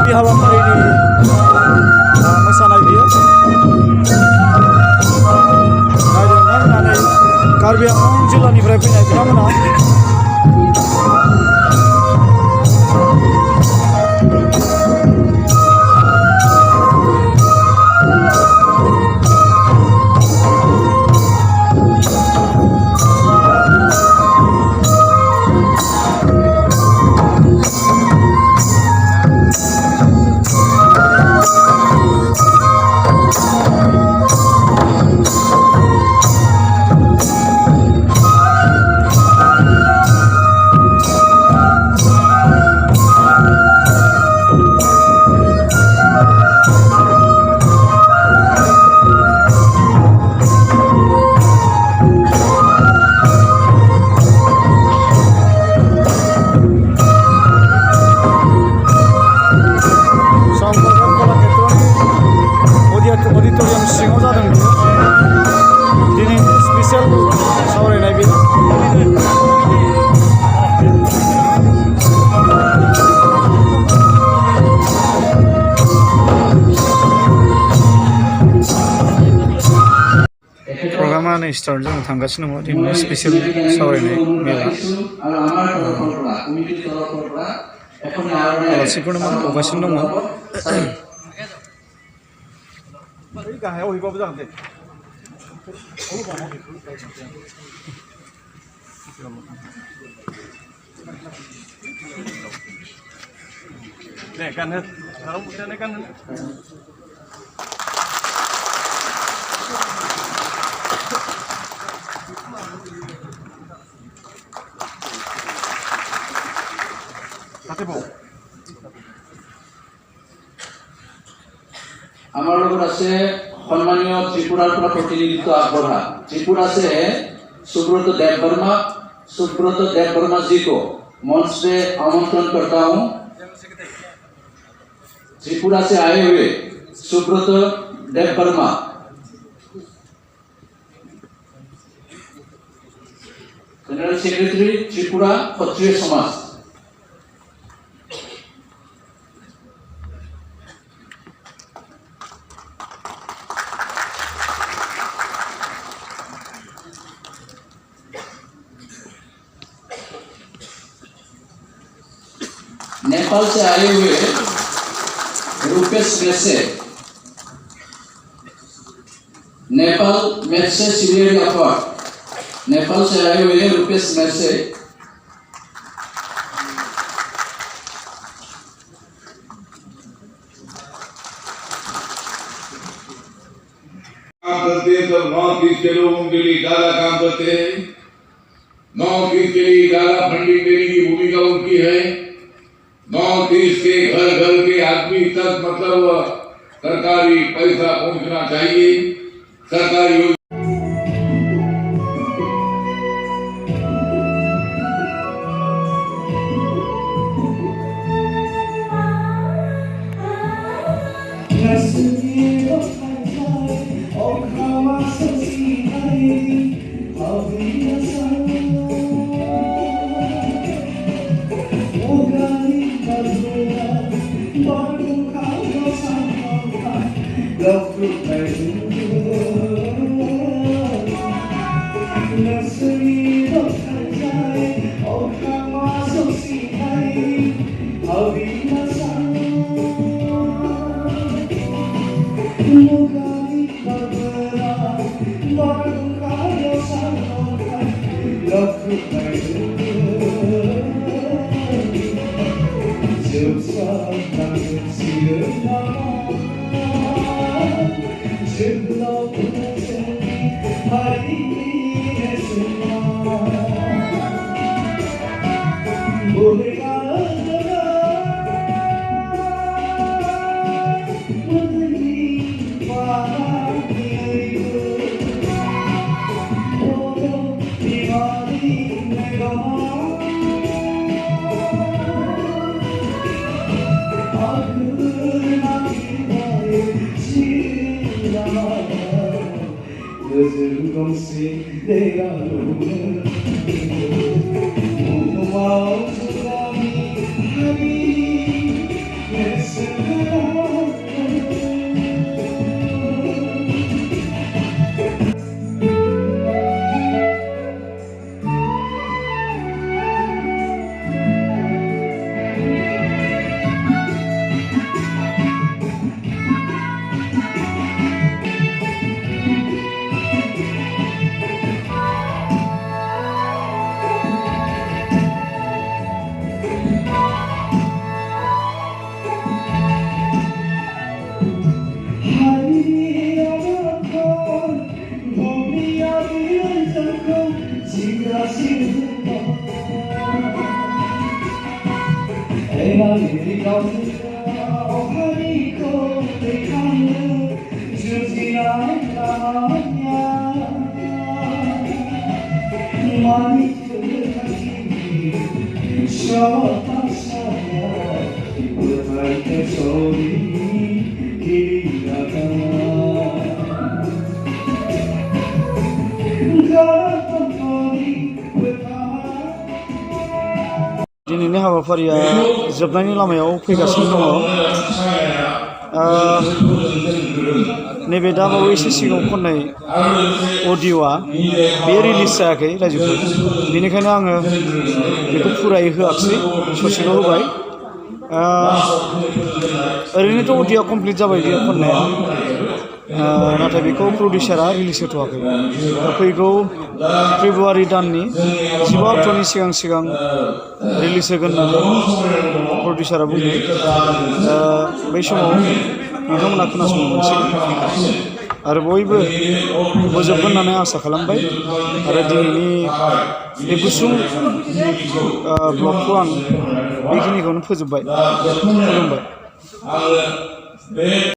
गिबि हाबाफारिनि मोसानाय बियो नायदों नोंथांमोनानै कार्बि आंलं जिल्लानिफ्राय फैनाय बिथांमोना ऑडिटोरियम सिङाव जादों दिनैनि स्पेसियेल सावरायनाय बे प्रग्रामा नै स्टार्ट जों थांगासिनो दङ दिनैनि स्पेसियेल सावरायनाय मेला आलासिफोरनो मान बावगासिनो दङ गाहायाव हैबाबो जागोन दे दे गानहो साराव मुथानाय गानहो আমার লগত আছে সম্মানীয় ত্রিপুরার পৰা প্ৰতিনিধিত্ব আগবঢ়া त्रिपुरा से सुब्रत देव वर्मा जी को मंच पे आमंत्रण करता हूँ। त्रिपुरा से आए हुए सुब्रत देव वर्मा जनरल सेक्रेटरी त्रिपुरा क्षत्रिय समाज। नेपाल से आए हुए रूपेश मेसे, नेपाल मेसे सीनियर अवार्ड, नेपाल से आए हुए रूपेश मेसे। काम करते हैं तो नॉर्थ ईस्ट के लोगों के लिए ज्यादा काम करते हैं। नॉर्थ ईस्ट के लिए ज्यादा फंडिंग देने की भूमिका उनकी है। नॉर्थ ईस्ट के घर घर के आदमी तक मतलब सरकारी पैसा पहुंचना चाहिए। सरकारी Listen दिनैनि हाबाफारिया जोबनायनि लामायाव फैगासिनो दङ। नैबे दा बावैसो सिगाङाव खननाय अडिअ'आ बे रिलिज जायाखै रायजोफोर, बेनिखायनो आङो बेखौ फुरायै होआखिसै, ससेल' होबाय। ओरैनोथ' अडिअ'आ कमप्लिट जाबाय बेयो खननाया, नाथाय बेखौ प्रडिउसारा रिलिज होथ'वाखै। दा फैगौ फेब्रुवारि दाननि 15 अक्ट'नि सिगां रिलिज होगोन होननानै प्रडिउसारा बुंदों। बै समाव नोंथांमोना खोनासंनो मोनसिगोन आरो बयबो बोजबगोन होननानै आसा खालामबाय। आरो दिनैनि बे गुसुं ब्लगखौ आं बेखिनिखौनो फोजोबबाय, खुलुमबाय।